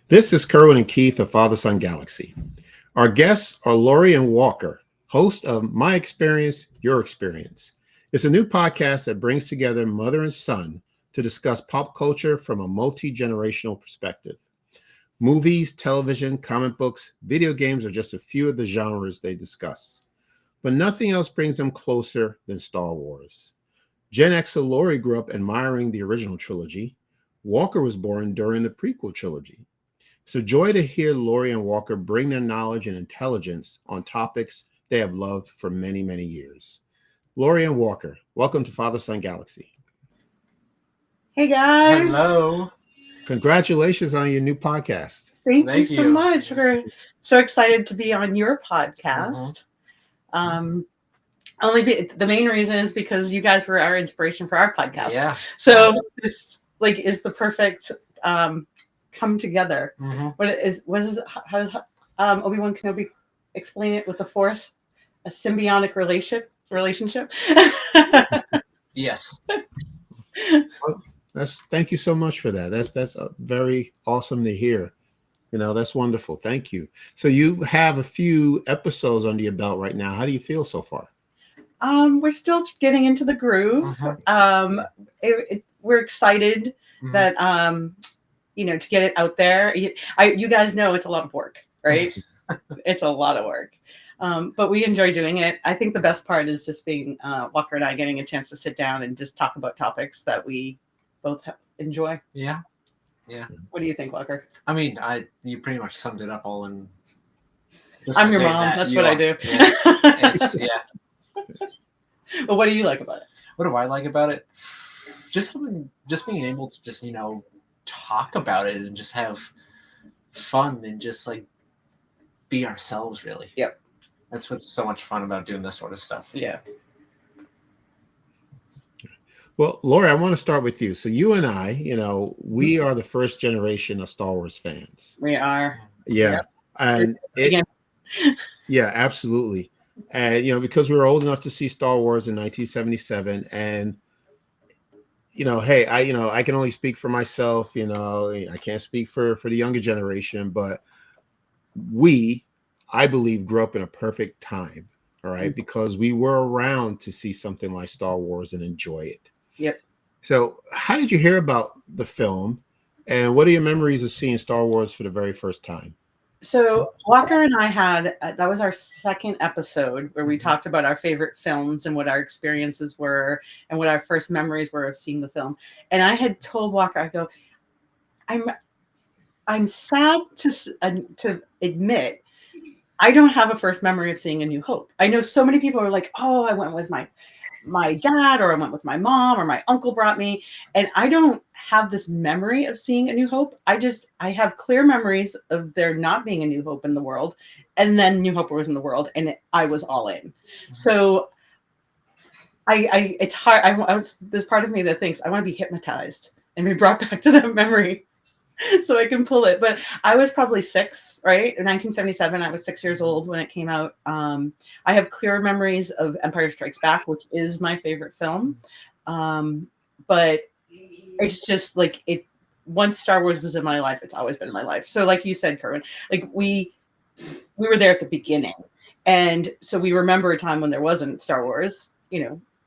This is Kerwin and Keith of Father Son Galaxy. Our guests are Lori and Walker, host of My Experience, Your Experience. It's a new podcast that brings together mother and son to discuss pop culture from a multi-generational perspective. Movies, television, comic books, video games are just a few of the genres they discuss. But nothing else brings them closer than Star Wars. Gen Xer Lori grew up admiring the original trilogy. Walker was born during the prequel trilogy. It's a joy to hear Lori and Walker bring their knowledge and intelligence on topics they have loved for many, many years. Lori and Walker, welcome to Father Son Galaxy. Hey guys. Hello. Congratulations on your new podcast. Thank you so much. We're so excited to be on your podcast. The main reason is because you guys were our inspiration for our podcast. Yeah. So this is the perfect come together. How does Obi-Wan Kenobi explain it with the Force? A symbiotic relationship. Yes. Thank you so much for that. That's very awesome to hear. That's wonderful. Thank you. So you have a few episodes under your belt right now. How do you feel so far? We're still getting into the groove. We're excited that to get it out there. You guys know it's a lot of work, right? It's a lot of work. But we enjoy doing it. I think the best part is just being Walker and I getting a chance to sit down and just talk about topics that we both enjoy. Yeah. What do you think, Walker? I mean, you pretty much summed it up all in. I'm your mom. That's what I do. Yeah. But what do you like about it? What do I like about it? Just being able to just talk about it and just have fun and just be ourselves, really. Yep. That's what's so much fun about doing this sort of stuff. Yeah. Well, Lori, I want to start with you. So you and I, we are the first generation of Star Wars fans. We are. Yeah. And yeah, absolutely. And, because we were old enough to see Star Wars in 1977 and hey, I can only speak for myself, I can't speak for the younger generation, but I believe, grew up in a perfect time, all right, because we were around to see something like Star Wars and enjoy it. Yep. So how did you hear about the film, and what are your memories of seeing Star Wars for the very first time? So Walker and I had, that was our second episode where we talked about our favorite films and what our experiences were and what our first memories were of seeing the film. And I had told Walker, I go, I'm sad to admit I don't have a first memory of seeing A New Hope. I know so many people are like, oh, I went with my dad, or I went with my mom, or my uncle brought me. And I don't have this memory of seeing A New Hope. I have clear memories of there not being A New Hope in the world. And then New Hope was in the world, and I was all in. So it's hard. There's part of me that thinks I want to be hypnotized and be brought back to that memory so I can pull it. But I was probably 6, right? In 1977, I was 6 years old when it came out. I have clear memories of Empire Strikes Back, which is my favorite film. But it's just once Star Wars was in my life, it's always been in my life. So like you said, Kerwin, we were there at the beginning. And so we remember a time when there wasn't Star Wars,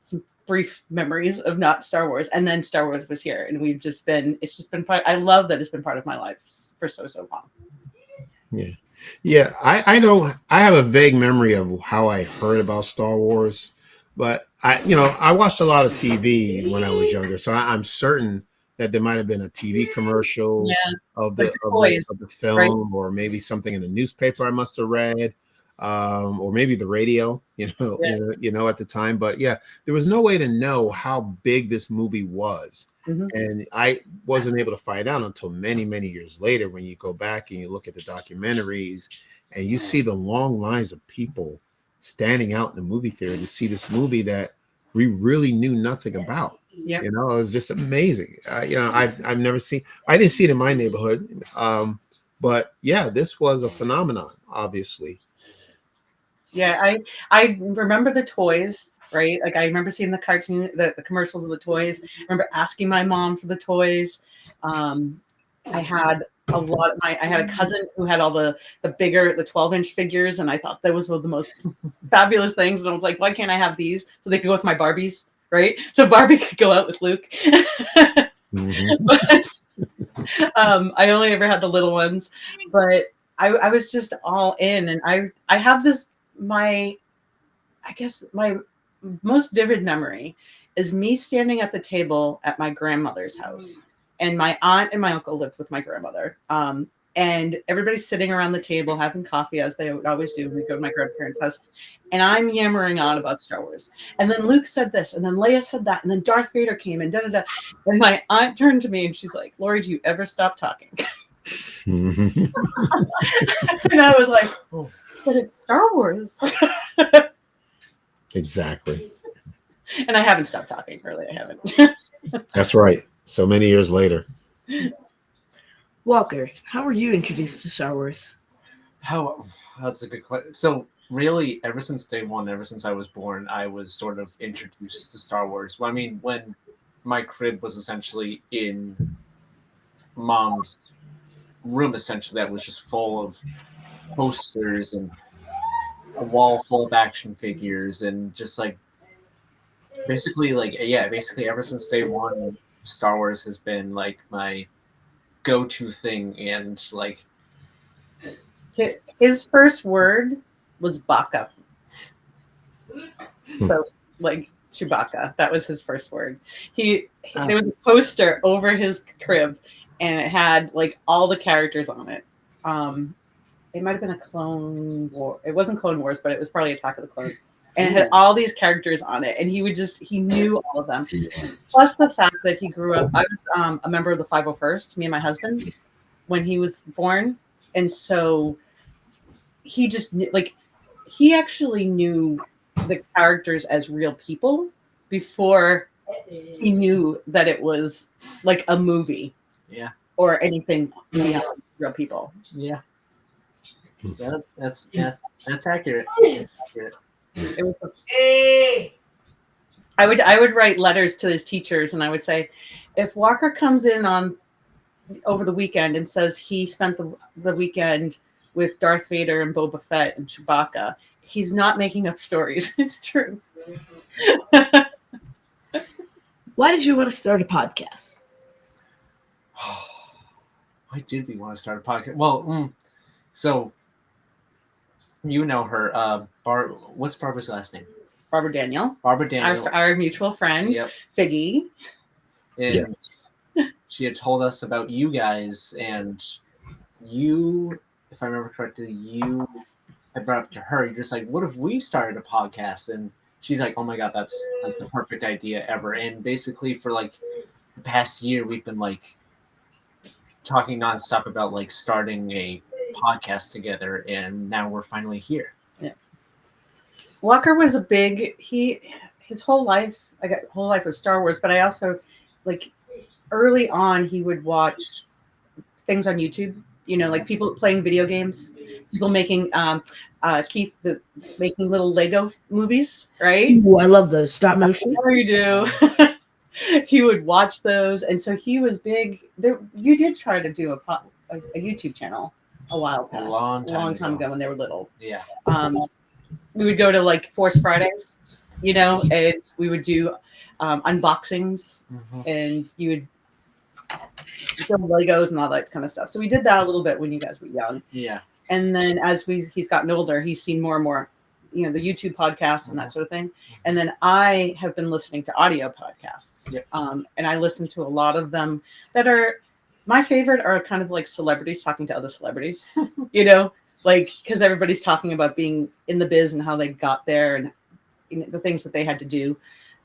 some brief memories of not Star Wars, and then Star Wars was here, and it's just been part. I love that it's been part of my life for so long. Yeah. I know I have a vague memory of how I heard about Star Wars, but I watched a lot of TV when I was younger, so I'm certain that there might have been a TV commercial of the film, right? Or maybe something in the newspaper I must have read. Or maybe the radio, at the time. But yeah, there was no way to know how big this movie was. And I wasn't able to find out until many, many years later when you go back and you look at the documentaries and you see the long lines of people standing out in the movie theater to see this movie that we really knew nothing about. Yep. It was just amazing. I've never seen, I didn't see it in my neighborhood. But yeah, this was a phenomenon, obviously. Yeah, I remember the toys, right? I remember seeing the cartoon, the commercials of the toys. I remember asking my mom for the toys. I had a lot of I had a cousin who had all the 12-inch figures, and I thought those were the most fabulous things. And I was like, why can't I have these so they could go with my Barbies, right? So Barbie could go out with Luke. But I only ever had the little ones, but I was just all in, and I have this my most vivid memory is me standing at the table at my grandmother's house, and my aunt and my uncle lived with my grandmother. And everybody's sitting around the table having coffee, as they would always do when we go to my grandparents' house. And I'm yammering on about Star Wars. And then Luke said this, and then Leia said that, and then Darth Vader came, and da-da-da. And my aunt turned to me, and she's like, Lori, do you ever stop talking? And I was like, oh, but it's Star Wars. Exactly. And I haven't stopped talking, really. I haven't. That's right. So many years later. Walker, how were you introduced to Star Wars? That's a good question. So really, ever since day one, ever since I was born, I was sort of introduced to Star Wars. Well, I mean, when my crib was essentially in Mom's room, essentially, that was just full of posters and a wall full of action figures, and just like basically ever since day one, Star Wars has been like my go-to thing. And like his first word was Baka. So like Chewbacca, that was his first word. There was a poster over his crib, and it had like all the characters on it. It might have been a Clone War. It wasn't Clone Wars, but it was probably Attack of the Clones. And it had all these characters on it, and he knew all of them. Plus the fact that he grew up, I was a member of the 501st, me and my husband, when he was born. And so he just he actually knew the characters as real people before he knew that it was like a movie. Yeah. Or anything beyond real people. Yeah. Yeah, that's accurate. That's accurate. It was I would write letters to his teachers, and I would say, if Walker comes in over the weekend and says he spent the weekend with Darth Vader and Boba Fett and Chewbacca, he's not making up stories. It's true. Why did you want to start a podcast? Why did we want to start a podcast? Well, so you know her, what's Barbara's last name? Barbara Daniel. Barbara Daniel. Our mutual friend, Yep. Figgy. And she had told us about you guys, and you, if I remember correctly, I brought up to her, you're just like, what if we started a podcast? And she's like, oh my God, that's like the perfect idea ever. And basically for like the past year, we've been like talking nonstop about like starting a podcast together, and now we're finally here. Yeah. Walker was his whole life was Star Wars, but I also like early on he would watch things on YouTube, like people playing video games, people making Keith making little Lego movies, right? Ooh, I love those stop motion. Sure you do. He would watch those, and so he was big. You did try to do a YouTube channel a while back, A long time ago when they were little. Yeah. We would go to like Force Fridays, and we would do unboxings, and you would build Legos and all that kind of stuff. So we did that a little bit when you guys were young. Yeah. And then as he's gotten older, he's seen more and more, the YouTube podcasts and that sort of thing. And then I have been listening to audio podcasts. Yep. And I listen to a lot of them that are my favorite are kind of like celebrities talking to other celebrities, because everybody's talking about being in the biz and how they got there and the things that they had to do.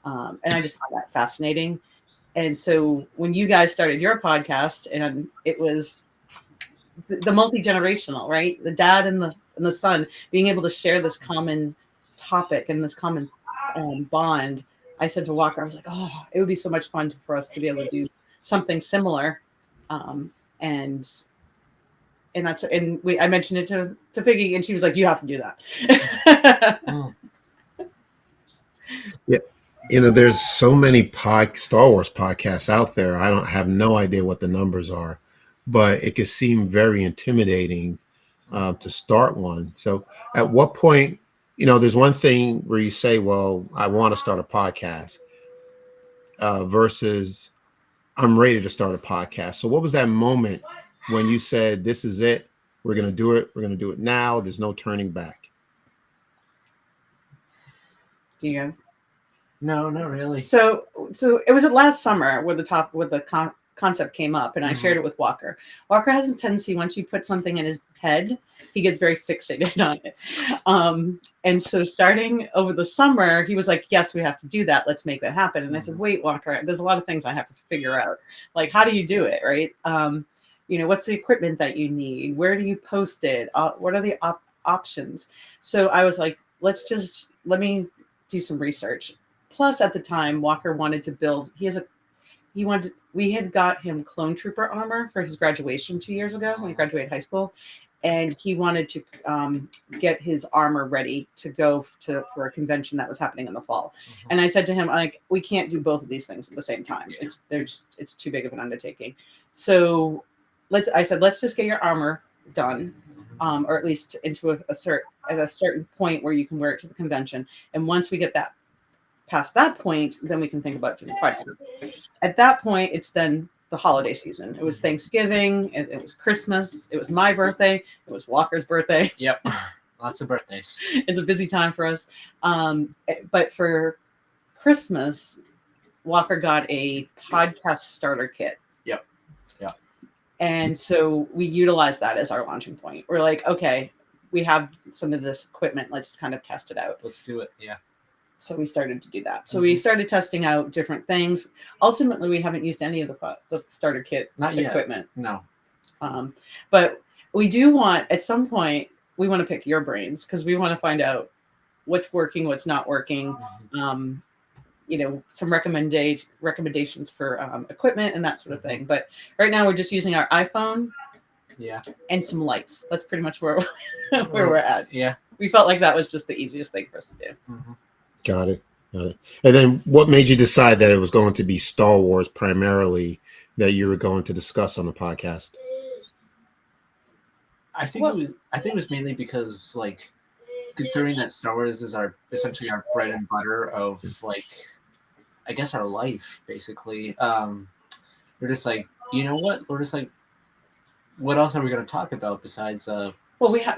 And I just find that fascinating. And so when you guys started your podcast, and it was the multi-generational, right? The dad and the son being able to share this common topic and this common bond. I said to Walker, I was like, oh, it would be so much fun for us to be able to do something similar. And I mentioned it to Figgy, and she was like, you have to do that. Yeah. There's so many Star Wars podcasts out there. I don't have no idea what the numbers are, but it could seem very intimidating to start one. So, at what point, there's one thing where you say, "Well, I want to start a podcast," versus "I'm ready to start a podcast." So, what was that moment when you said, "This is it. We're going to do it. We're going to do it now. There's no turning back"? Do you? No, not really. So it was last summer where the concept came up, and I shared it with Walker. Walker has a tendency, once you put something in his head, he gets very fixated on it. And so starting over the summer, he was like, "Yes, we have to do that. Let's make that happen." And I said, "Wait, Walker, there's a lot of things I have to figure out. Like, how do you do it, right? What's the equipment that you need? Where do you post it? What are the options?" So I was like, let me do some research. Plus, at the time, Walker wanted to build. We had got him clone trooper armor for his graduation 2 years ago when he graduated high school, and he wanted to get his armor ready to go for a convention that was happening in the fall. And I said to him, like, we can't do both of these things at the same time. It's too big of an undertaking. So I said, let's just get your armor done, or at least into at a certain point where you can wear it to the convention. And once we get that past that point, then we can think about doing podcast. At that point, it's then the holiday season. It was Thanksgiving, it was Christmas, it was my birthday, it was Walker's birthday. Yep. Lots of birthdays. It's a busy time for us. But for Christmas, Walker got a podcast starter kit. Yep. And so we utilized that as our launching point. We're like, okay, we have some of this equipment. Let's kind of test it out. Let's do it. Yeah. So we started to do that. So we started testing out different things. Ultimately, we haven't used any of the starter kit equipment. No. But we do want, at some point, we want to pick your brains, because we want to find out what's working, what's not working. Some recommendations for equipment and that sort of thing. But right now we're just using our iPhone. Yeah. And some lights. That's pretty much where we're at. Yeah. We felt like that was just the easiest thing for us to do. Got it. And then what made you decide that it was going to be Star Wars primarily that you were going to discuss on the podcast? I think it was mainly because, like, considering that Star Wars is essentially our bread and butter of, like, I guess our life, basically. We're just like, you know what? We're just like, what else are we going to talk about besides well,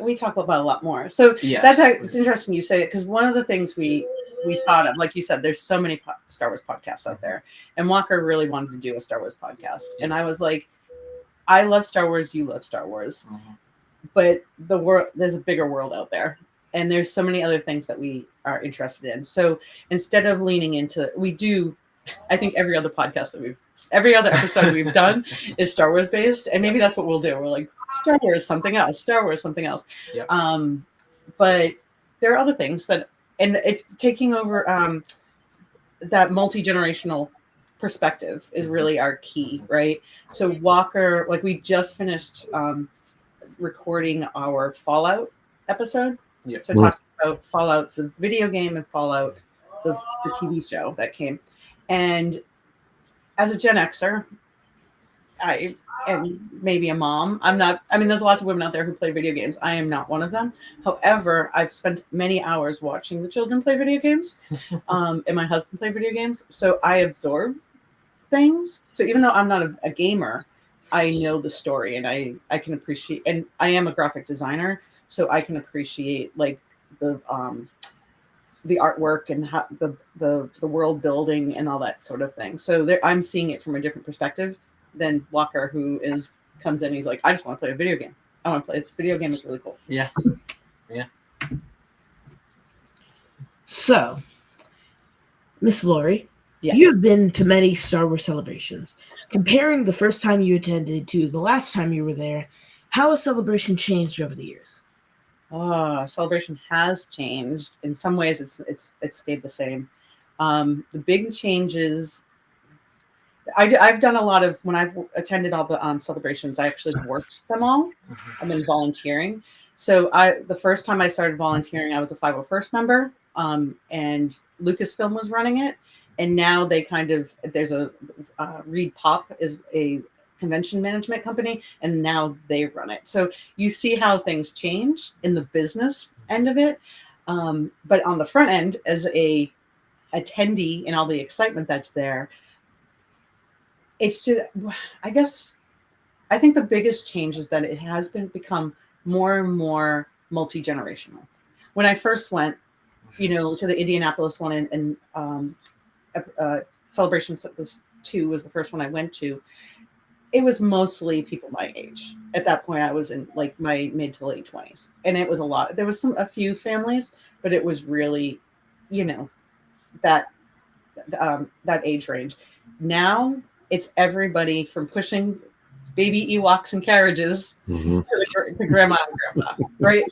we talk about a lot more. So yes. It's interesting you say it, because one of the things we thought of, like you said, there's so many Star Wars podcasts out there, and Walker really wanted to do a Star Wars podcast. And I was like, I love Star Wars, you love Star Wars, but there's a bigger world out there, and there's so many other things that we are interested in. So instead of leaning into, I think every other episode we've done is Star Wars based, and maybe that's what we'll do. We're like, Star Wars something else, Star Wars something else. Yep. But there are other things and it's taking over that multi-generational perspective is really our key, right? So Walker, like, we just finished recording our Fallout episode. Yep. So talking about Fallout, the video game, and Fallout, the TV show that came. And as a Gen Xer, I am maybe a mom. There's lots of women out there who play video games. I am not one of them. However, I've spent many hours watching the children play video games, and my husband play video games. So I absorb things. So even though I'm not a gamer, I know the story, and I can appreciate, and I am a graphic designer, so I can appreciate, like, the artwork and how the world building and all that sort of thing. So I'm seeing it from a different perspective than Walker, who comes in and he's like, I just want to play a video game. I want to play this video game. Is really cool. Yeah. So, Miss Lori, Yes. you've been to many Star Wars celebrations. Comparing the first time you attended to the last time you were there, how has Celebration changed over the years? Celebration has changed. In some ways, it's stayed the same. The big changes. I've done a lot of, when I've attended all the celebrations, I actually worked them all. I've been volunteering. So the first time I started volunteering, I was a 501st member, and Lucasfilm was running it. And now they there's a Reed Pop is a convention management company, and now they run it. So you see how things change in the business end of it. But on the front end, as a attendee and all the excitement that's there, it's just, I guess, I think the biggest change is that it has become more and more multi-generational. When I first went, to the Indianapolis one, and Celebration 2 was the first one I went to. It was mostly people my age. At that point, I was in like my mid to late 20s, and it was a lot. There was a few families, but it was really, that that age range. Now it's everybody from pushing baby Ewoks and carriages to grandma and grandpa, right?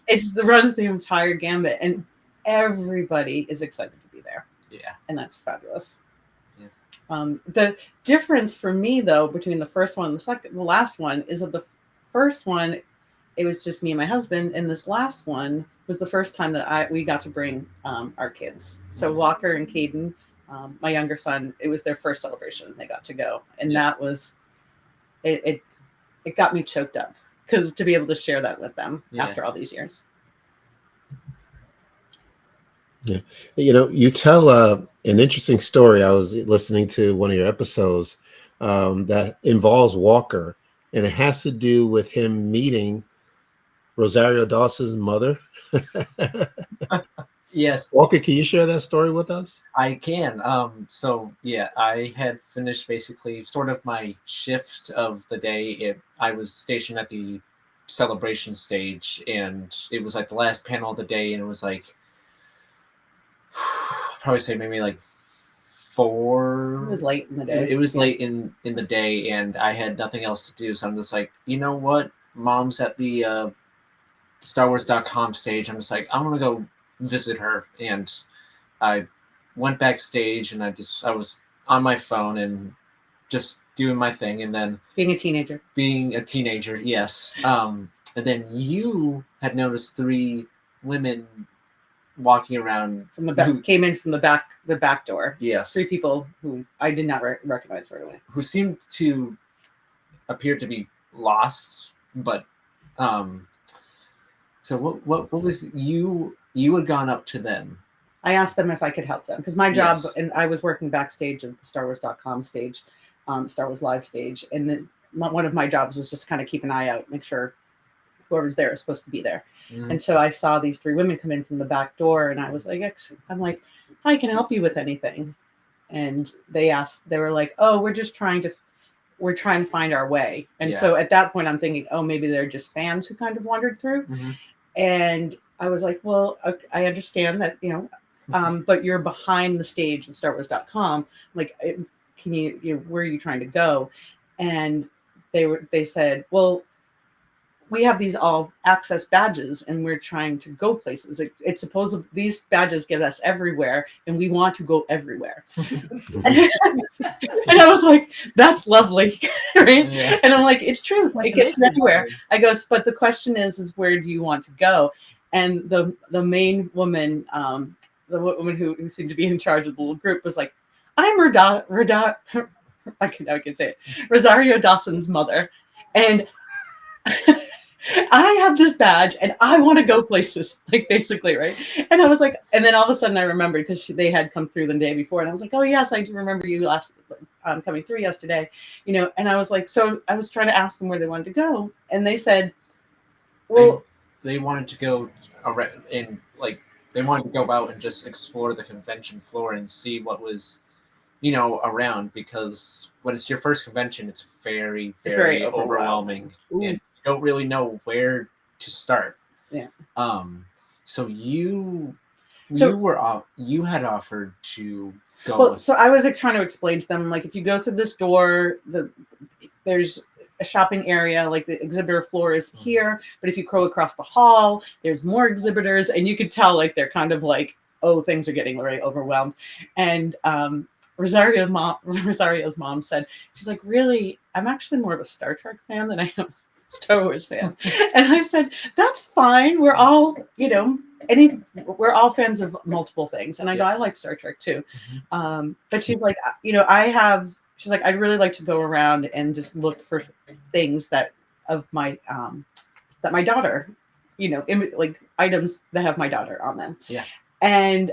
Runs the entire gambit, and everybody is excited to be there. Yeah. And that's fabulous. Yeah. The difference for me, though, between the first one and the last one is that the first one, it was just me and my husband, and this last one was the first time that we got to bring our kids. So Walker and Caden, my younger son, it was their first celebration. They got to go, and that was it got me choked up, because to be able to share that with them after all these years. Yeah. You tell an interesting story. I was listening to one of your episodes that involves Walker, and it has to do with him meeting Rosario Dawson's mother. Yes. Walker, can you share that story with us? I can. So yeah, I had finished basically sort of my shift of the day. I was stationed at the celebration stage, and it was like the last panel of the day, and it was like, probably say maybe like 4. It was late in the day. It was late in the day, and I had nothing else to do. So I'm just like, you know what? Mom's at the StarWars.com stage. I'm just like, I'm going to go visit her. And I went backstage, and I was on my phone and just doing my thing. And then being a teenager. Yes. And then you had noticed 3 women walking around from the back, came in from the back door. Yes. 3 people who I did not recognize right away, who seemed to appear to be lost. But so what was you had gone up to them? I asked them if I could help them, because my job, and I was working backstage at the StarWars.com stage, Star Wars Live stage, and then one of my jobs was just kind of keep an eye out, make sure whoever's there is supposed to be there. And so I saw these 3 women come in from the back door, and I was like, I'm like, hi, can I help you with anything? And they were like, oh, we're trying to find our way. And so at that point I'm thinking, oh, maybe they're just fans who kind of wandered through. And I was like, well, I understand that, but you're behind the stage of StarWars.com. Like, can you, where are you trying to go? And they said, well, we have these all access badges, and we're trying to go places. It's supposed these badges get us everywhere, and we want to go everywhere. And I was like, that's lovely, right? Yeah. And I'm like, it's true. It gets everywhere. I go, but the question is where do you want to go? And the main woman, the woman who seemed to be in charge of the little group, was like, I'm I can say it, Rosario Dawson's mother, and I have this badge and I want to go places, like, basically, right? And I was like, and then all of a sudden I remembered, because they had come through the day before, and I was like, oh yes, I do remember you coming through yesterday, and I was like, so I was trying to ask them where they wanted to go, and they said, well, they wanted to go around, and like they wanted to go out and just explore the convention floor and see what was around, because when it's your first convention, it's very, very overwhelming. And don't really know where to start. Yeah. So you had offered to go. Well, so I was trying to explain to them, like, if you go through this door, there's a shopping area, like the exhibitor floor is here, but if you go across the hall, there's more exhibitors, and you could tell, like, they're kind of like, oh, things are getting very overwhelmed. And Rosario's mom said, she's like, really, I'm actually more of a Star Trek fan than I am Star Wars fan. And I said, that's fine. We're all, we're all fans of multiple things. And I go, I like Star Trek too. But she's like, she's like, I'd really like to go around and just look for things that of my that my daughter, like items that have my daughter on them. Yeah. And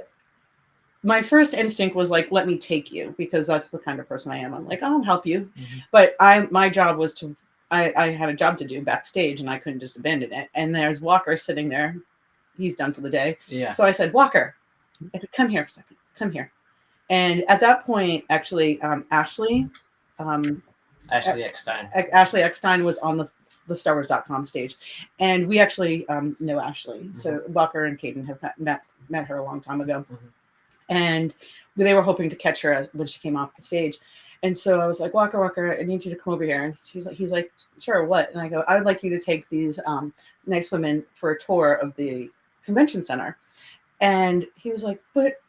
my first instinct was like, let me take you, because that's the kind of person I am. I'm like, I'll help you. Mhm. But my job was I had a job to do backstage, and I couldn't just abandon it. And there's Walker sitting there. He's done for the day. Yeah. So I said, Walker, I said, come here for a second. Come here. And at that point, actually, Ashley Eckstein. Ashley Eckstein was on the StarWars.com stage, and we actually know Ashley. So Walker and Caden have met her a long time ago, and they were hoping to catch her when she came off the stage. And so I was like, Walker, I need you to come over here. And he's like, sure, what? And I go, I would like you to take these nice women for a tour of the convention center. And he was like, but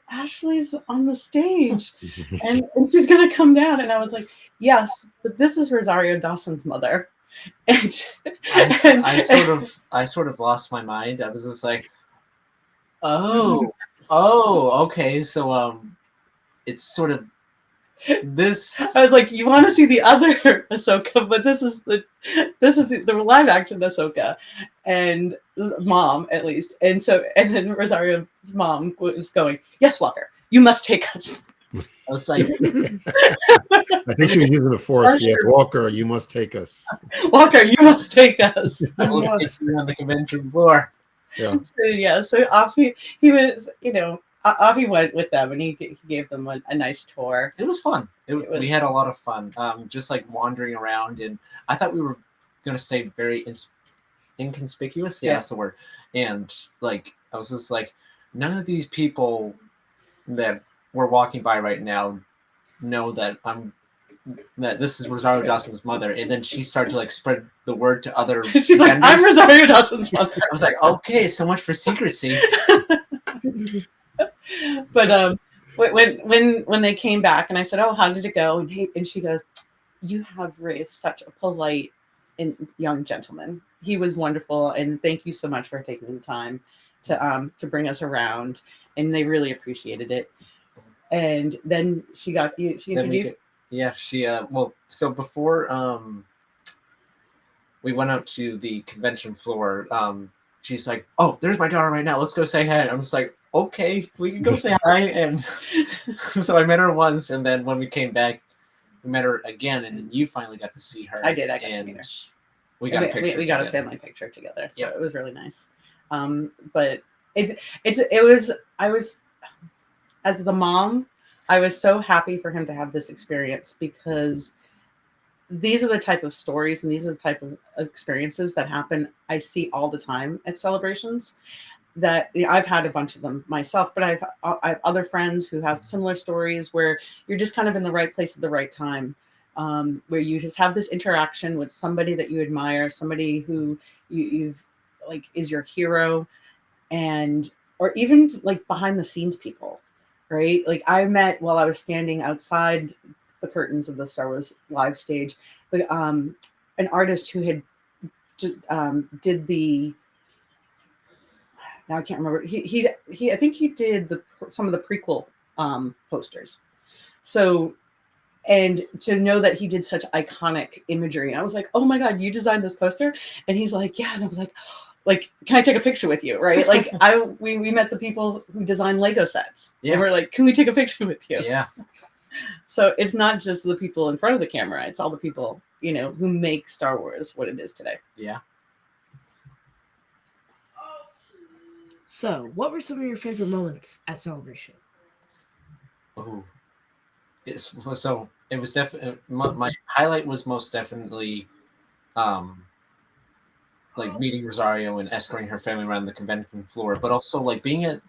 Ashley's on the stage and she's going to come down. And I was like, yes, but this is Rosario Dawson's mother. And I sort of lost my mind. I was just like, oh, okay. So, it's sort of this. I was like, you want to see the other Ahsoka, but this is the live action Ahsoka, and mom at least. And then Rosario's mom was going, yes, Walker, you must take us. I was like, I think she was using the force. Yeah, Walker, you must take us. Walker, you must take us. I will take you on the convention floor. Yeah. So off he was, off he went with them, and he gave them a nice tour. It was fun. We had a lot of fun, just like wandering around, and I thought we were going to stay very inconspicuous. Yeah, that's the word. And like, I was just like, none of these people that we're walking by right now know that this is Rosario Dawson's mother. And then she started to like spread the word to other She's like, I'm Rosario Dawson's mother. I was like, okay, so much for secrecy. But when they came back and I said, oh, how did it go? And she goes, you have raised such a polite and young gentleman. He was wonderful, and thank you so much for taking the time to bring us around, and they really appreciated it. And then she introduced. So before we went out to the convention floor, she's like, oh, there's my daughter right now. Let's go say hi. I'm just like, okay, we can go say hi. And so I met her once, and then when we came back, we met her again, and then you finally got to see her. I got to meet her. We got a picture. We got a family picture together, so it was really nice. But I was, as the mom, I was so happy for him to have this experience, because these are the type of stories and these are the type of experiences that happen. I see all the time at celebrations. That I've had a bunch of them myself, but I have other friends who have similar stories where you're just kind of in the right place at the right time, where you just have this interaction with somebody that you admire, somebody who you've like is your hero, or even like behind the scenes people, right? Like I met while I was standing outside the curtains of the Star Wars live stage, an artist who had did the. Now I can't remember. He I think he did some of the prequel posters. So, and to know that he did such iconic imagery, and I was like, oh my God, you designed this poster? And he's like, yeah. And I was like, can I take a picture with you? Right? Like we met the people who design Lego sets. Yeah. And we're like, can we take a picture with you? Yeah. So it's not just the people in front of the camera; it's all the people who make Star Wars what it is today. Yeah. So, what were some of your favorite moments at Celebration? Oh, it was definitely my highlight was most definitely, like meeting Rosario and escorting her family around the convention floor, but also like being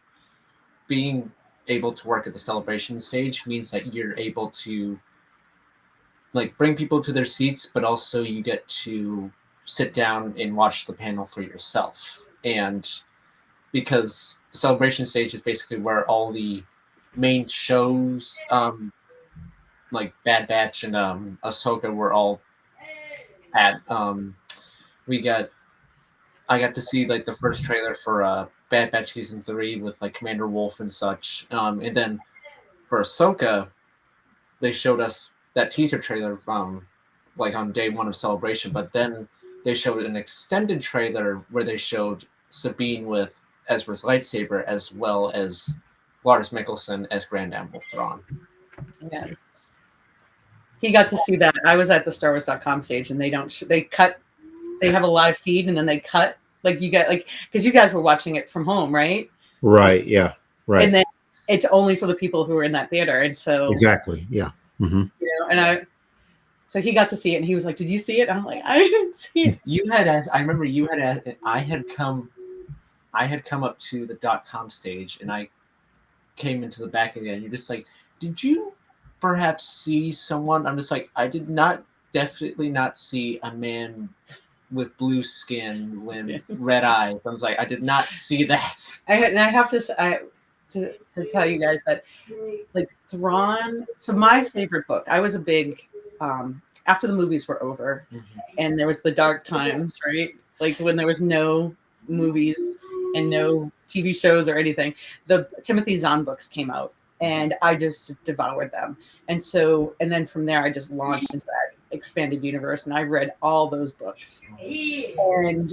able to work at the Celebration stage means that you're able to like bring people to their seats, but also you get to sit down and watch the panel for yourself. And because the Celebration stage is basically where all the main shows, like Bad Batch and Ahsoka, were all at. I got to see like the first trailer for Bad Batch season 3 with like Commander Wolf and such, and then for Ahsoka, they showed us that teaser trailer from like on day one of Celebration, but then they showed an extended trailer where they showed Sabine with Ezra's lightsaber as well as Lars Mikkelsen as Grand Admiral Thrawn. Yeah. He got to see that. I was at the StarWars.com stage, and they cut. They have a live feed, and then they cut. Like you get because you guys were watching it from home, right? Right. Yeah. Right. And then it's only for the people who were in that theater, and so Exactly. Yeah. Mm-hmm. So he got to see it, and he was like, "Did you see it?" I'm like, "I didn't see it." You had asked, I remember you had asked, I had come up to the .com stage, and I came into the back again. You're just like, "Did you perhaps see someone?" I'm just like, I did definitely not see a man with blue skin with red eyes. I was like, I did not see that. I have to tell you guys that like Thrawn. So my favorite book. I was a big after the movies were over, and there was the dark times, right? Like when there was no movies and no TV shows or anything. The Timothy Zahn books came out, and I just devoured them. And then from there, I just launched into that expanded universe, and I read all those books. And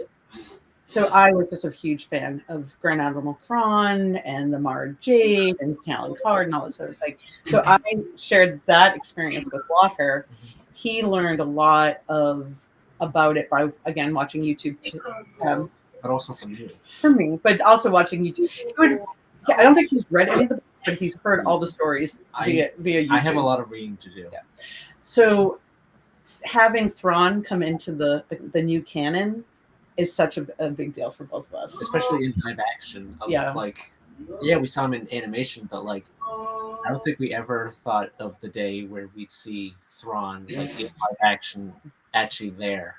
so I was just a huge fan of Grand Admiral Thrawn and the Mara Jade and Talon Card and all this other stuff. So I shared that experience with Walker. He learned a lot about it by, again, watching YouTube. But also from you. For me, but also watching YouTube. I don't think he's read any of the books, but he's heard all the stories via YouTube. I have a lot of reading to do. Yeah. So having Thrawn come into the new canon is such a big deal for both of us. Especially in live action. We saw him in animation, but like I don't think we ever thought of the day where we'd see Thrawn like in live action actually there.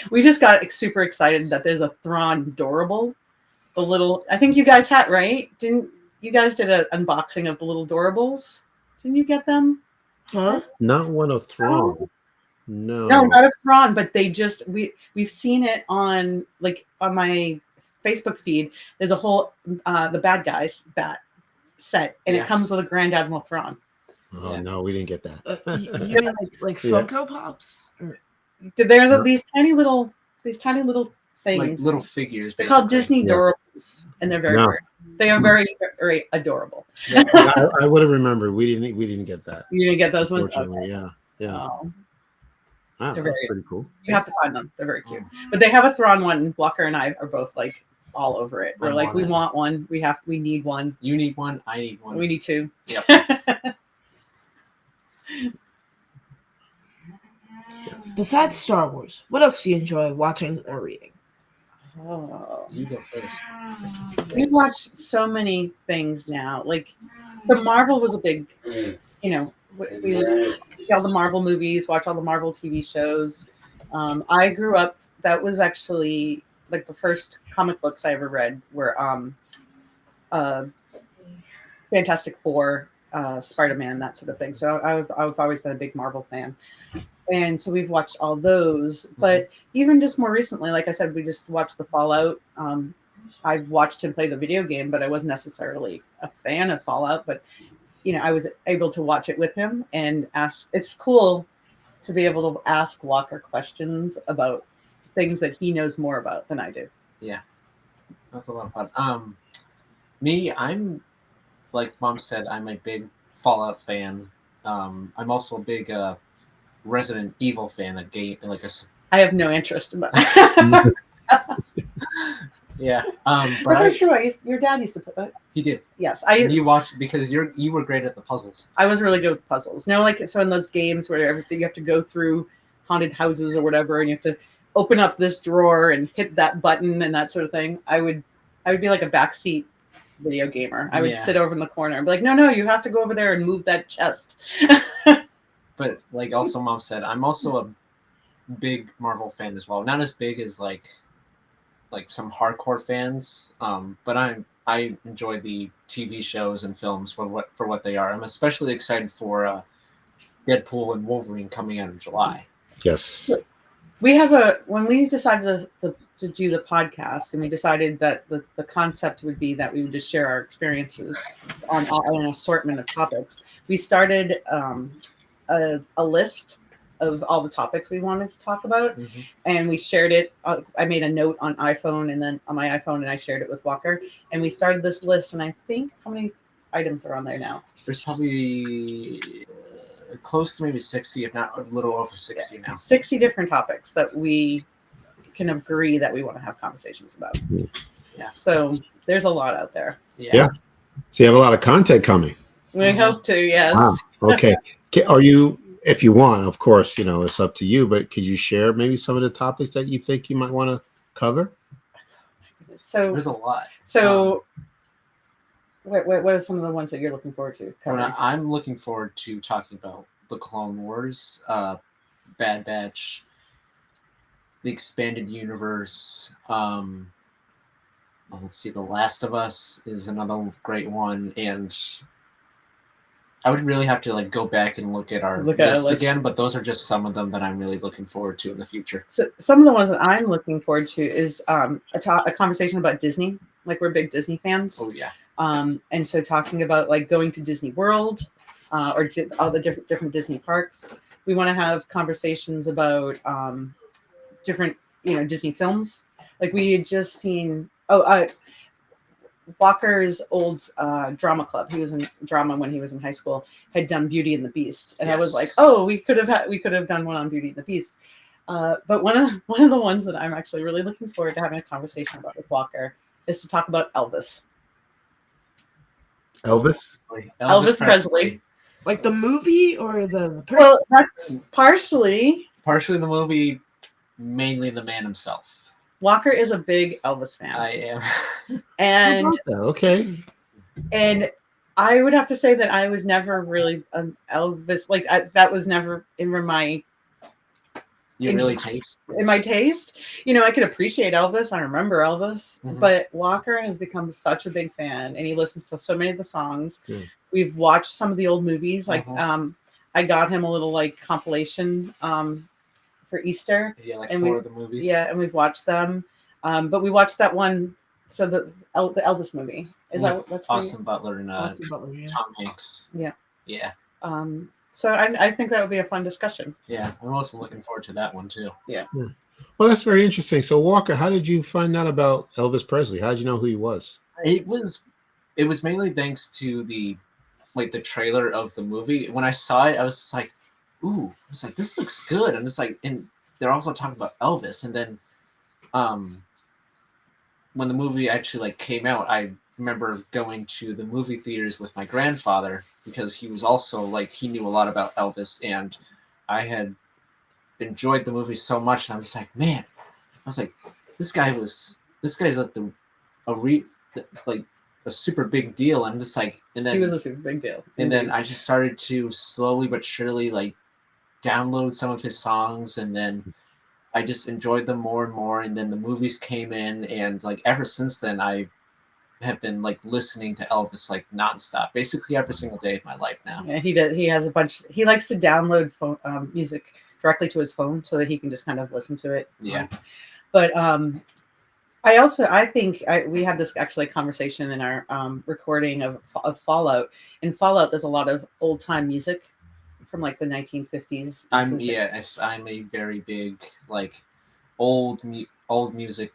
We just got super excited that there's a Thrawn Dorable. The little, I think you guys had, right? Didn't you guys did an unboxing of the little Dorables? Didn't you get them? Huh? Not one of Thrawn. No. No, not a Thrawn, but they just we've seen it on my Facebook feed. There's a whole the Bad Guys bat set, and it comes with a Grand Admiral Thrawn. Oh no, we didn't get that. You mean like Funko Pops? Or? They're these tiny little things, like little figures. They're called Disney Dorables, and they're they are very, very adorable. Yeah, I would have remembered. We didn't get that. You didn't get those ones. Unfortunately, okay. yeah. Wow, They're that's pretty cool. You have to find them. They're very cute. But they have a Thrawn one. Walker and I are both like all over it. We're like, we want one. We need one. You need one. I need one. We need two. Yep. Besides Star Wars, what else do you enjoy watching or reading? Oh. You go first. We've watched so many things now. Like, the Marvel was a big, we all the Marvel movies, watch all the Marvel TV shows. I grew up. That was actually like the first comic books I ever read were Fantastic Four, Spider-Man, that sort of thing. So I've always been a big Marvel fan. And so we've watched all those, but even just more recently, like I said, we just watched the Fallout. I've watched him play the video game, but I wasn't necessarily a fan of Fallout, but I was able to watch it with him and ask. It's cool to be able to ask Walker questions about things that he knows more about than I do. Yeah, that's a lot of fun. Me, I'm like Mom said, I'm a big Fallout fan. I'm also a big Resident Evil fan. I have no interest in that. Yeah, but I'm sure your dad used to put that. He did. Yes, you watched because you were great at the puzzles. I was really good with puzzles. So in those games where everything you have to go through haunted houses or whatever, and you have to open up this drawer and hit that button and that sort of thing. I would be like a backseat video gamer. I would sit over in the corner and be like, no, you have to go over there and move that chest. But like also Mom said, I'm also a big Marvel fan as well. Not as big as like some hardcore fans, but I enjoy the TV shows and films for what they are. I'm especially excited for Deadpool and Wolverine coming out in July. Yes. We have when we decided to do the podcast, and we decided that the concept would be that we would just share our experiences on an assortment of topics. We started a list of all the topics we wanted to talk about, Mhm. and we shared it. I made a note on iPhone and then on my iPhone, and I shared it with Walker, and we started this list. And I think how many items are on there now? There's probably close to maybe 60, if not a little over 60 now. 60 different topics that we can agree that we want to have conversations about. Yeah. So there's a lot out there. Yeah. So you have a lot of content coming. We hope to, yes. Wow. Okay. Are you, if you want, of course, it's up to you, but could you share maybe some of the topics that you think you might want to cover? So There's a lot. So what are some of the ones that you're looking forward to covering? I'm looking forward to talking about the Clone Wars, Bad Batch, the expanded universe. Let's see, The Last of Us is another great one, and I would really have to go back and look at our list again. But those are just some of them that I'm really looking forward to in the future. So some of the ones that I'm looking forward to is a conversation about Disney. We're big Disney fans. Oh yeah. And so talking about going to Disney World or all the different Disney parks. We want to have conversations about different Disney films. We had just seen Walker's old drama club. He was in drama when he was in high school. Had done Beauty and the Beast, and yes. I was like, "Oh, we could have done one on Beauty and the Beast." But one of the ones that I'm actually really looking forward to having a conversation about with Walker is to talk about Elvis. Elvis Presley. Like the movie or the person? Well, that's partially the movie, mainly the man himself. Walker is a big Elvis fan. I am. And okay. And I would have to say that I was never really an Elvis. That was never in my taste. In my taste. I could appreciate Elvis. I remember Elvis. Mm-hmm. But Walker has become such a big fan, and he listens to so many of the songs. Yeah. We've watched some of the old movies. I got him a little compilation for Easter. Yeah, 4 of the movies. Yeah, and we've watched them. But we watched that one. So the Elvis movie that's Austin Butler and Austin Butler, yeah. Tom Hanks. Yeah. Yeah. So I think that would be a fun discussion. Yeah, I'm also looking forward to that one too. Yeah. Well, that's very interesting. So Walker, how did you find out about Elvis Presley? How did you know who he was? It was mainly thanks to the trailer of the movie. When I saw it, I was just like, ooh, I was like, this looks good. And it's and they're also talking about Elvis. And then when the movie actually came out, I remember going to the movie theaters with my grandfather because he was also he knew a lot about Elvis, and I had enjoyed the movie so much. And I was like, man, this guy's a super big deal. I'm just and then he was a super big deal. And then I just started to slowly but surely download some of his songs, and then I just enjoyed them more and more. And then the movies came in, and ever since then, I have been listening to Elvis nonstop, basically every single day of my life now. Yeah, he does. He has a bunch. He likes to download phone music directly to his phone so that he can just kind of listen to it. Yeah. But I think we had this actually conversation in our recording of Fallout. In Fallout, there's a lot of old time music from the 1950s. I'm a very big old music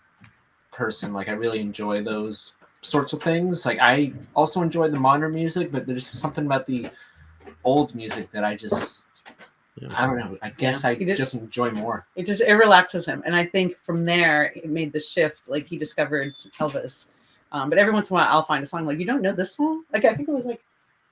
person. I really enjoy those sorts of things. I also enjoy the modern music, but there's something about the old music that I don't know. I guess I just enjoy more. It relaxes him, and I think from there it made the shift. He discovered Elvis, but every once in a while I'll find a song you don't know this song. I think it was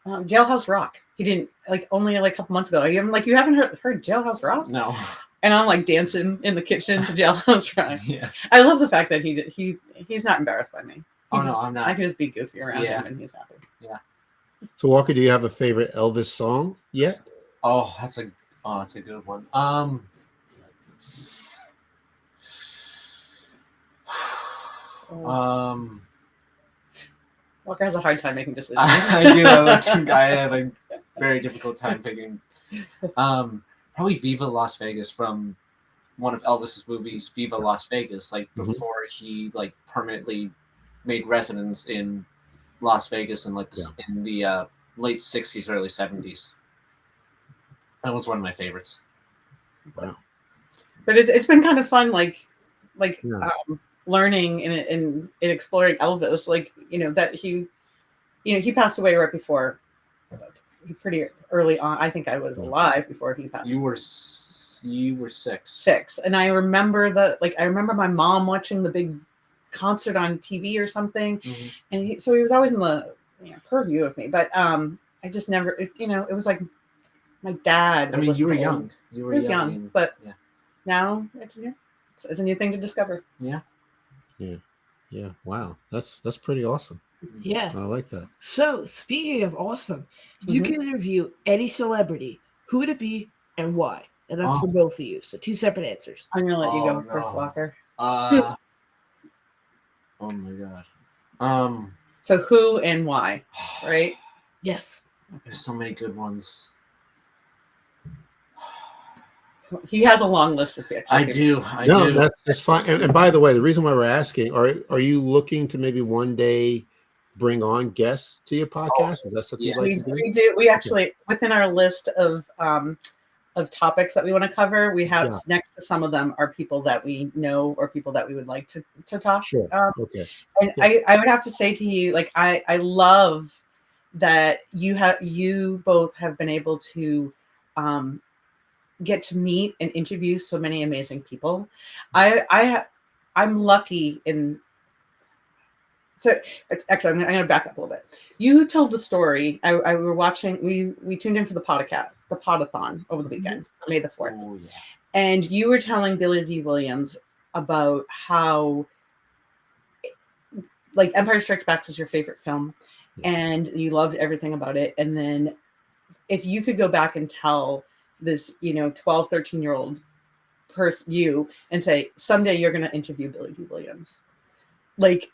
Jailhouse Rock. He didn't only a couple months ago. You haven't heard Jailhouse Rock? No. And I'm dancing in the kitchen to Jailhouse Rock. Yeah. I love the fact that he's not embarrassed by me. No, I'm not. I can just be goofy around him, and he's happy. Yeah. So Walker, do you have a favorite Elvis song yet? Oh, that's a good one. Walker has a hard time making decisions. I do. I have a very difficult time picking. Probably Viva Las Vegas from one of Elvis's movies, Viva Las Vegas. Before he permanently made residence in Las Vegas in in the late 60s, early 70s. That was one of my favorites. Wow. But it's been kind of fun, like Yeah. learning and exploring Elvis. Like, that he passed away right before, pretty early on. I think I was alive before he passed. You were 6. 6, and I remember I remember my mom watching the big concert on TV or something, Mhm. and so he was always in the purview of me. But I just never, it was like my dad. I mean, you were young. You were young, and- but yeah. now it's new. It's a new thing to discover. Yeah. Yeah. Wow. That's pretty awesome. Yeah. I like that. So, speaking of awesome, if you Mhm. can interview any celebrity, who would it be and why? And that's for both of you. So, 2 separate answers. I'm gonna let you Oh, go first, no. Walker. Oh my god. So who and why, right? Yes. There's so many good ones. He has a long list of pictures. I do. No, that's fine. And by the way, the reason why we're asking, are you looking to maybe one day bring on guests to your podcast? Is that something you'd like to do? We do. We actually, within our list of topics that we want to cover, we have next to some of them are people that we know or people that we would like to talk. Sure. Okay. And I would have to say to you, like, I love that you both have been able to get to meet and interview so many amazing people. I'm lucky in. So actually, I'm going to back up a little bit. You told the story. I were watching. We tuned in for the podathon over the weekend, May the 4th, Oh, yeah. and you were telling Billy D. Williams about how, like, Empire Strikes Back was your favorite film, and you loved everything about it. And then, if you could go back and tell this, 12, 13-year-old person and say, someday you're going to interview Billy D. Williams, like,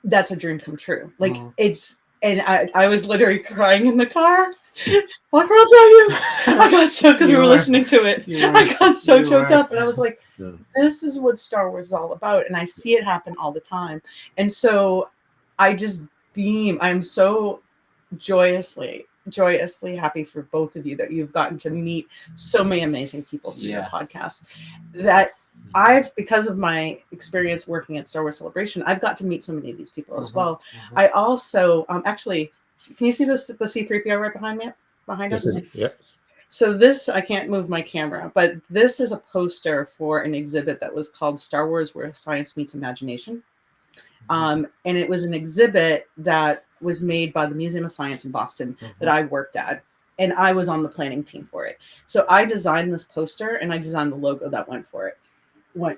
that's a dream come true. Like, it's, and I was literally crying in the car. Walker, I'll tell you, I got so, because we were listening to it, I got so choked up, and I was like, this is what Star Wars is all about, and I see it happen all the time. And so I just beam. I'm so joyously happy for both of you that you've gotten to meet so many amazing people through your podcast. That because of my experience working at Star Wars Celebration, I've got to meet so many of these people as well. I also actually, can you see the C-3PO right behind us? Yes. So this, I can't move my camera, but this is a poster for an exhibit that was called Star Wars Where Science Meets Imagination. And it was an exhibit that was made by the Museum of Science in Boston that I worked at, and I was on the planning team for it. So I designed this poster and I designed the logo that went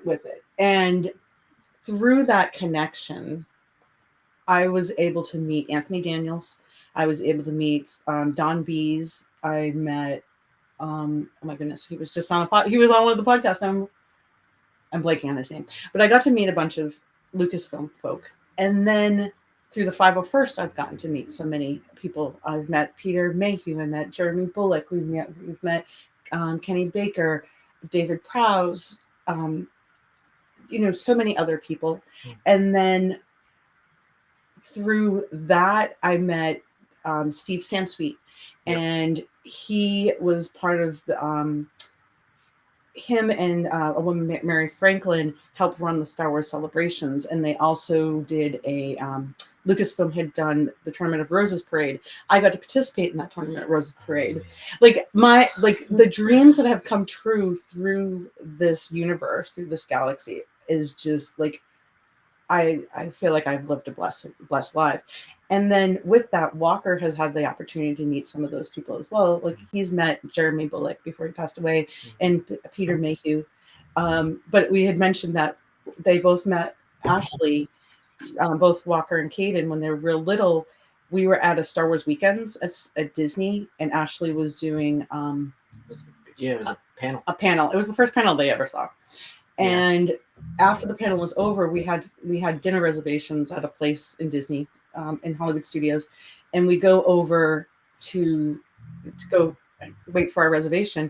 with it. And through that connection, I was able to meet Anthony Daniels. I was able to meet Don Bees. I met, oh my goodness, he was just on he was on one of the podcasts. I'm blanking on his name, but I got to meet a bunch of Lucasfilm folk. And then through the 501st, I've gotten to meet so many people. I've met Peter Mayhew, I met Jeremy Bullock, we've met Kenny Baker, David Prowse, so many other people. And then through that, I met Steve Sansweet, and he was part of the him and a woman, Mary Franklin, helped run the Star Wars celebrations, and they also did a Lucasfilm had done the Tournament of Roses parade. I got to participate in that Tournament of Roses parade. Like the dreams that have come true through this universe, through this galaxy, is just like I feel like I've lived a blessed life. And then with that, Walker has had the opportunity to meet some of those people as well. Like, he's met Jeremy Bullock before he passed away, and Peter Mayhew. But we had mentioned that they both met Ashley, both Walker and Caden, when they were real little. We were at a Star Wars weekends at Disney, and Ashley was doing it was a panel. It was the first panel they ever saw. And after the panel was over, we had dinner reservations at a place in Disney, in Hollywood Studios, and we go over to go wait for our reservation,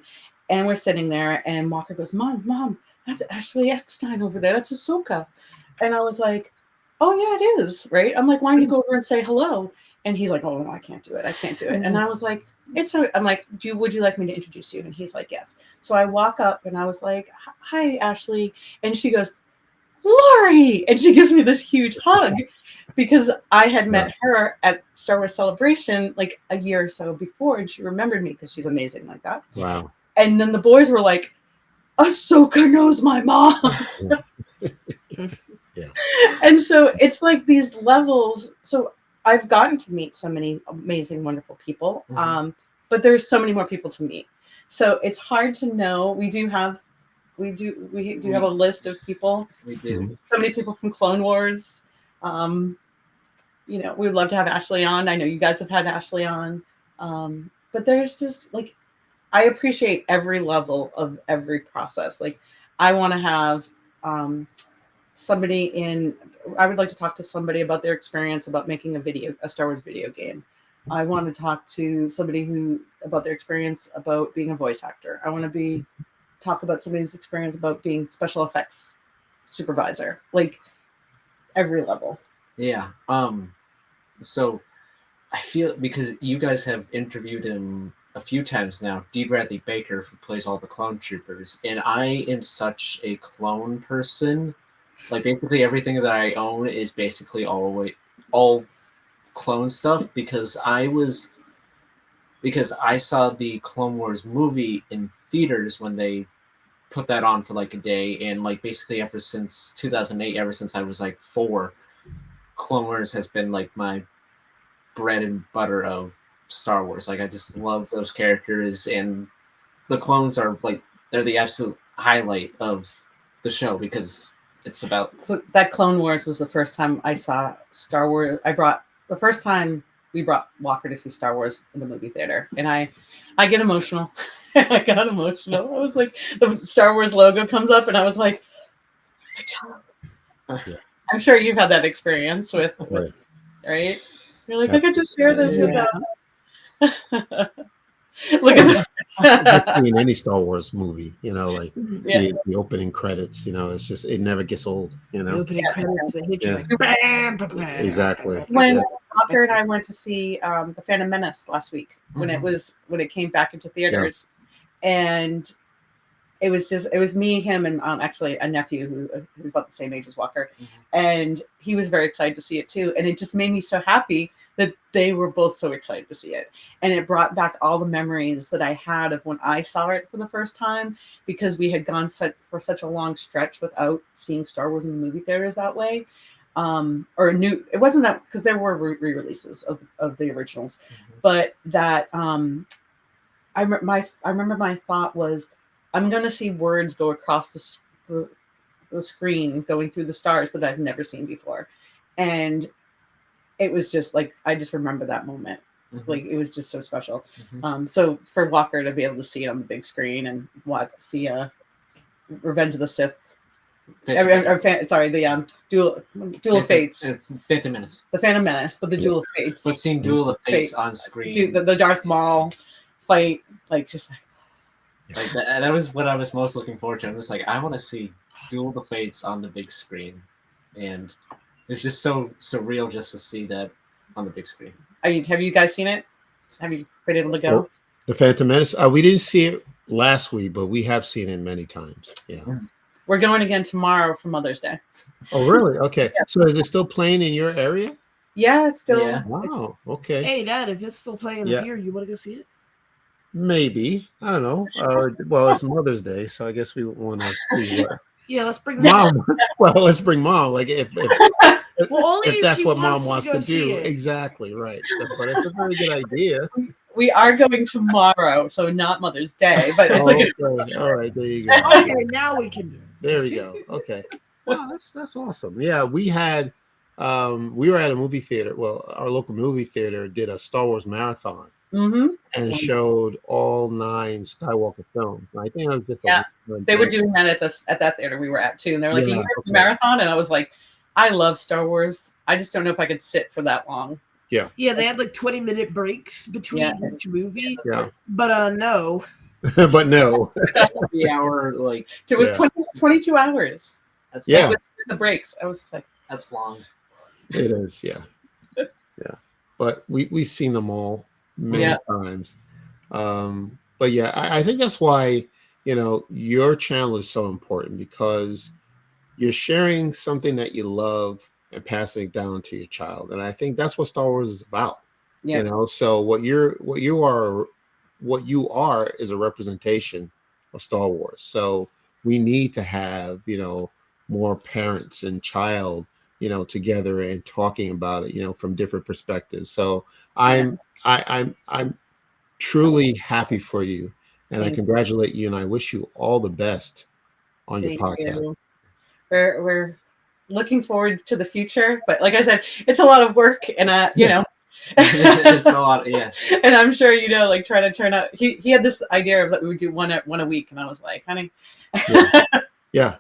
and we're sitting there, and Walker goes, "Mom, that's Ashley Eckstein over there. That's Ahsoka," and I was like, "Oh yeah, it is, right?" I'm like, "Why don't you go over and say hello?" And he's like, "Oh no, I can't do it. And I was like, I'm like, would you like me to introduce you? And he's like, yes. So I walk up and I was like, hi, Ashley. And she goes, Lori. And she gives me this huge hug because I had met her at Star Wars Celebration like a year or so before. And she remembered me because she's amazing like that. Wow. And then the boys were like, Ahsoka knows my mom. Yeah. And so it's like these levels. So I've gotten to meet so many amazing, wonderful people. But there's so many more people to meet. So it's hard to know. We do have a list of people. We do. So many people from Clone Wars. You know, we'd love to have Ashley on. I know you guys have had Ashley on. But there's just like, I appreciate every level of every process. Like I want to have I would like to talk to somebody about their experience about making a Star Wars video game. I want to talk to somebody about their experience about being a voice actor. I want to talk about somebody's experience about being special effects supervisor, like every level. Yeah. So I feel, because you guys have interviewed him a few times now, D. Bradley Baker, who plays all the clone troopers, and I am such a clone person. Like basically everything that I own is basically all clone stuff because I saw the Clone Wars movie in theaters when they put that on for like a day, and like basically ever since 2008, ever since I was like 4, Clone Wars has been like my bread and butter of Star Wars. Like I just love those characters, and the clones are like, they're the absolute highlight of the show because it's about. So that Clone Wars was the first time I saw Star Wars. The first time we brought Walker to see Star Wars in the movie theater, and I get emotional. I got emotional. I was like, the Star Wars logo comes up, and I was like, Yeah. I'm sure you've had that experience with right? You're like, I could just share this with them. Look at that. In any Star Wars movie, you know, like Yeah. the opening credits, you know, it's just, it never gets old, you The know. opening credits, they hit you Yeah. like, bam, bam, bam. Exactly. When Yeah. Walker and I went to see the Phantom Menace last week, when it came back into theaters, and it was me, him, and actually a nephew who's about the same age as Walker, and he was very excited to see it too, and it just made me so happy that they were both so excited to see it, and it brought back all the memories that I had of when I saw it for the first time, because we had gone for such a long stretch without seeing Star Wars in the movie theaters that way. It wasn't that, because there were re-releases of the originals, but that I remember my thought was, I'm going to see words go across the screen going through the stars that I've never seen before. And it was just like, I just remember that moment. Like, it was just so special. So for Walker to be able to see it on the big screen and see Revenge of the Sith, the Duel of Fates. Phantom Menace. The Phantom Menace, but the Duel of Fates. But seeing Duel of Fates on screen. The Darth Maul fight, like, just like that was what I was most looking forward to. I'm just like, I want to see Duel of the Fates on the big screen, and it's just so surreal just to see that on the big screen. Have you guys seen it? Have you been able to go? The Phantom Menace. We didn't see it last week, but we have seen it many times. Yeah. We're going again tomorrow for Mother's Day. Oh, really? Okay. Yeah. So is it still playing in your area? Yeah, it's still. Yeah. Wow. Okay. Hey, Dad, if it's still playing here, you want to go see it? Maybe. I don't know. Well, it's Mother's Day, so I guess we want to see what. Yeah, let's bring Mom. Well, let's bring Mom. Like if that's what Mom wants to do. Exactly right. So, but it's a very good idea. We are going tomorrow, so not Mother's Day, but it's okay. All right, there you go. Okay, now we can do it. There we go. Okay. Wow, that's awesome. Yeah, we had we were at a movie theater. Well, our local movie theater did a Star Wars marathon and showed all 9 Skywalker films. And I think I was just they were doing that at that theater we were at too, and they were like, "You have a marathon," and I was like, "I love Star Wars. I just don't know if I could sit for that long." Yeah. Yeah, they had like 20-minute breaks between each movie. Yeah. But no. But no. 3-hour like it was 22 hours. That's with the breaks. I was like, that's long. It is, yeah. Yeah. But we've seen them all many times. But yeah, I think that's why, your channel is so important, because you're sharing something that you love and passing it down to your child. And I think that's what Star Wars is about. Yeah. So what you are is a representation of Star Wars. So we need to have, more parents and child, together and talking about it, from different perspectives. So Yeah. I'm truly happy for you, and I Thank congratulate you, and I wish you all the best on your Thank podcast. you. We're looking forward to the future, but like I said, it's a lot of work, and It's a lot. Yes. and I'm sure like trying to turn out. He had this idea of that we would do one a week, and I was like, honey. Yeah.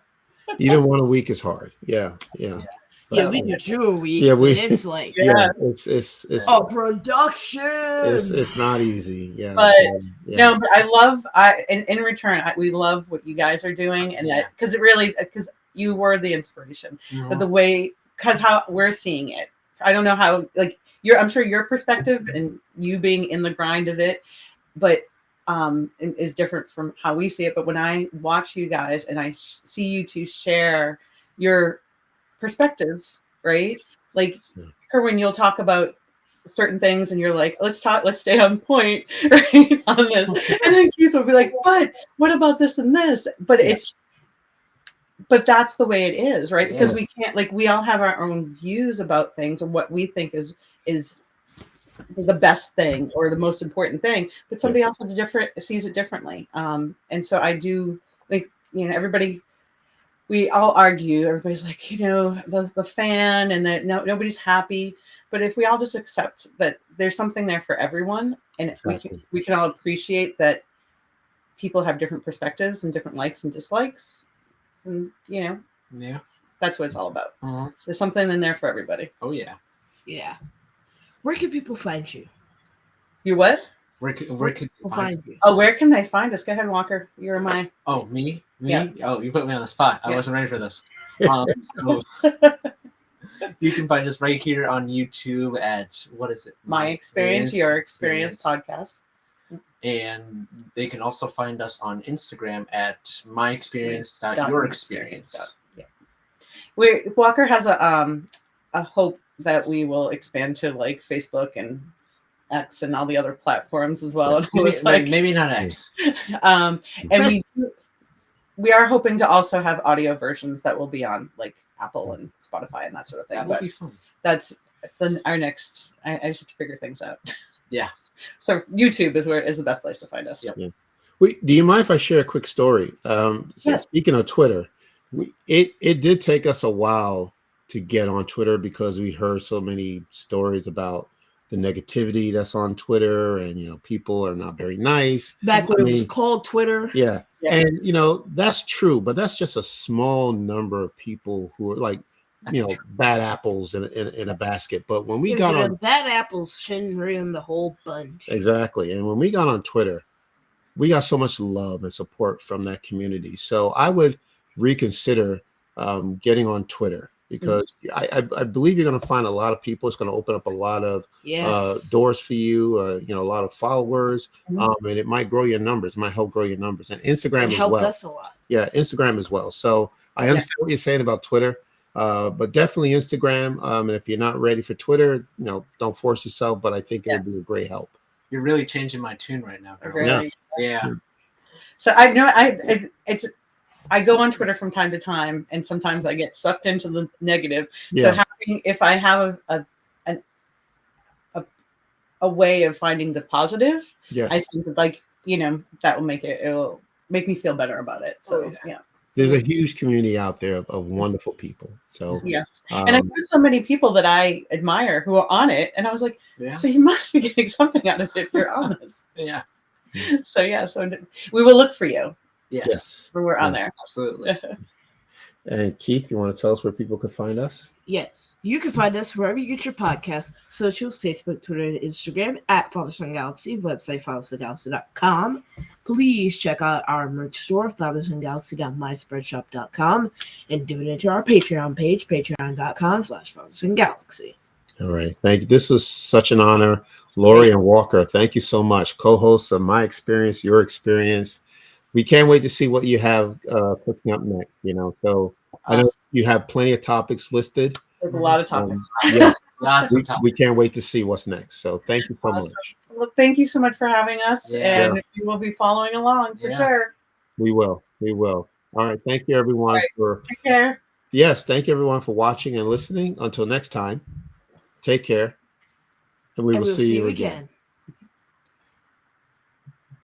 Even 1 a week is hard. Yeah. Yeah, So we do 2 a week. Yeah, And it's like Yeah. It's production. it's not easy. Yeah. But yeah. No, but in return, we love what you guys are doing, and that because you were the inspiration, but the way, because how we're seeing it, I don't know how, like, I'm sure your perspective and you being in the grind of it, but is different from how we see it. But when I watch you guys and I see you two share your perspectives, right? Like, Kerwin, you'll talk about certain things and you're like, let's stay on point, right, on this. And then Keith will be like, but what about this and this? But but that's the way it is, right? Because we can't, like, we all have our own views about things and what we think is the best thing or the most important thing, but somebody else sees it differently. And so I do think, everybody, we all argue. Everybody's like, the fan, and that nobody's happy. But if we all just accept that there's something there for everyone, and Exactly. we can all appreciate that people have different perspectives and different likes and dislikes, and that's what it's all about. There's something in there for everybody. Oh yeah. Yeah. Where can people find you? You what? Where can People find you? Oh, where can they find us? Go ahead, Walker. You're my. Oh, me? Yeah. Oh, you put me on the spot. I Yeah. wasn't ready for this. So you can find us right here on YouTube at, what is it? My Experience, Your Experience podcast. And they can also find us on Instagram at myexperience.yourexperience. Yeah. Walker has a hope that we will expand to like Facebook and X and all the other platforms as well. And Maybe not X. And we are hoping to also have audio versions that will be on like Apple and Spotify and that sort of thing. That would be fun. That's our next. I just have to figure things out. Yeah. So YouTube is the best place to find us. Yep. Yeah. Do you mind if I share a quick story? Speaking of Twitter, it did take us a while to get on Twitter because we heard so many stories about the negativity that's on Twitter, and people are not very nice. Back when it was called Twitter. Yeah. And that's true, but that's just a small number of people who are like, bad apples in a basket. But when we got on bad apples, shouldn't ruin the whole bunch. Exactly. And when we got on Twitter, we got so much love and support from that community. So I would reconsider getting on Twitter, because I believe you're going to find a lot of people. It's going to open up a lot of doors for you, a lot of followers, and it might grow your numbers. It might help grow your numbers. And Instagram as well. It helped us a lot. Yeah, Instagram as well. So I understand what you're saying about Twitter, but definitely Instagram. And if you're not ready for Twitter, don't force yourself, but I think it would be a great help. You're really changing my tune right now. Really? Yeah. So I know I go on Twitter from time to time, and sometimes I get sucked into the negative. Yeah. So if I have a way of finding the positive, Yes. I think that will it'll make me feel better about it. So yeah. There's a huge community out there of wonderful people. So yes, and I know so many people that I admire who are on it, and I was like, so you must be getting something out of it if you're on this. Yeah. So we will look for you. Yes. When we're on there. Absolutely. And Keith, you want to tell us where people can find us? Yes. You can find us wherever you get your podcasts, socials, Facebook, Twitter, and Instagram at Father Son Galaxy, website fathersongalaxy.com. Please check out our merch store, fathersongalaxy.myspreadshop.com, and donate to our Patreon page, patreon.com/fathersongalaxy. All right. Thank you. This was such an honor. Lori and Walker, thank you so much. Co-hosts of My Experience, Your Experience. We can't wait to see what you have cooking up next, So I know Awesome. you have plenty of topics listed. There's a lot of topics. Yeah, Lots of time. we can't wait to see what's next. So thank you so Awesome. much. Well, thank you so much for having us, Yeah. and we will be following along for Yeah. sure. We will. All right. Thank you, everyone, for Take care. yes. Thank you, everyone, for watching and listening. Until next time, take care, and we And will we'll see you again.